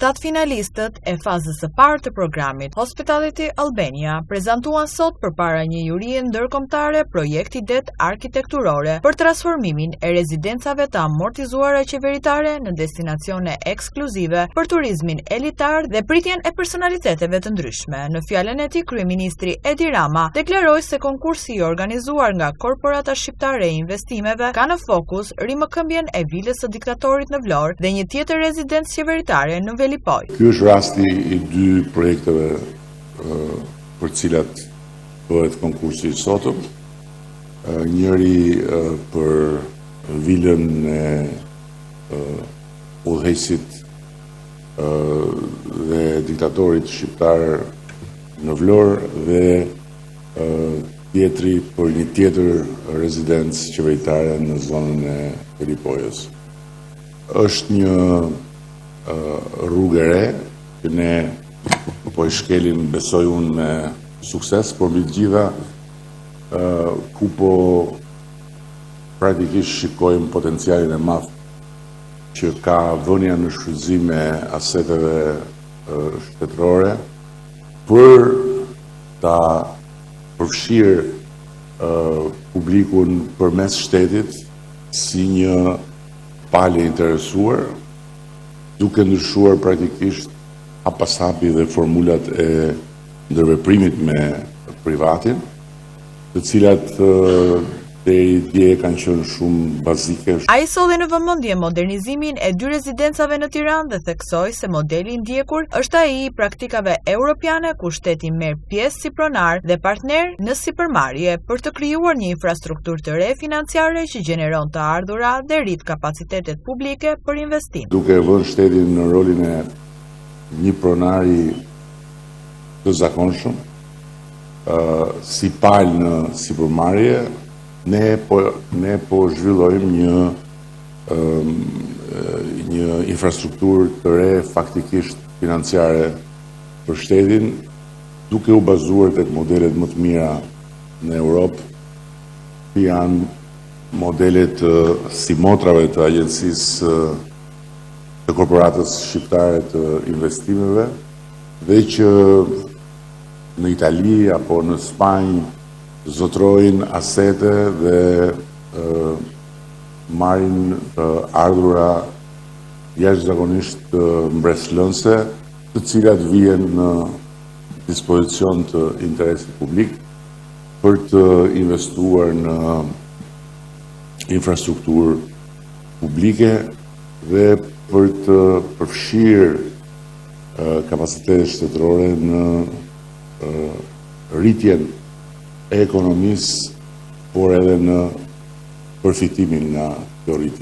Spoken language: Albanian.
7 finalistët e fazës së parë të programit Hospitality Albania prezantuan sot përpara një jurie ndërkombëtare projekti det arkitekturore për transformimin e rezidencave të amortizuara qeveritare në destinacione ekskluzive për turizmin elitar dhe pritjen e personaliteteve të ndryshme. Në fjalën e tij, kryeministri Edi Rama deklaroi se konkursi i organizuar nga Korporata Shqiptare e Investimeve ka në fokus rimëkëmbjen e vilës së diktatorit në Vlorë dhe një tjetër rezidencë qeveritare në Velipoj. Ky është rasti i dy projekteve për cilat bëhet konkursi i sotëm. Njëri për vilën e udhëheqësit dhe diktatorit shqiptar në Vlorë dhe tjetri për një tjetër rezidencë qeveritare në zonën e Velipojës. Është një rrugë e re që ne po e shkelim, besoj unë, me sukses, por mbi të gjitha ku po praktikisht shikojmë potencialin e madh që ka vënia në shfrytëzim e aseteve shtetërore për ta përfshirë publikun përmes shtetit si një palë interesuar, duke ndryshuar praktikisht hapasapi dhe formulat e ndërveprimit me privatin, të cilat deri dje kanë qenë shumë bazike. Ai solli në vëmendje modernizimin e 2 rezidencave në Tiranë dhe theksoi se modeli i ndjekur është ai i praktikave europiane ku shteti merr pjesë si pronar dhe partner në sipërmarrje për të krijuar një infrastrukturë të re financiare që gjeneron të ardhura dhe rrit kapacitetet publike për investim. Duke vënë shtetin në rolin e një pronari të zakonshëm, si palë në sipërmarrje, ne po zhvillojmë një infrastrukturë të re faktikisht financiare për shtetin, duke u bazuar tek modelet më të mira në Europë, që janë modelet si motrave të agjencisë të Korporatës Shqiptare të Investimeve, dhe që në Itali apo në Spanjë zotrojnë asete dhe marrin ardhura jashtëzakonisht mbretëslënse, të cilat vijnë në dispozicion të interesit publik për të investuar në infrastrukturë publike dhe për të përfshirë kapacitetet shtetërore në rritjen e ekonomisë, por edhe në përfitimin nga kjo rritje.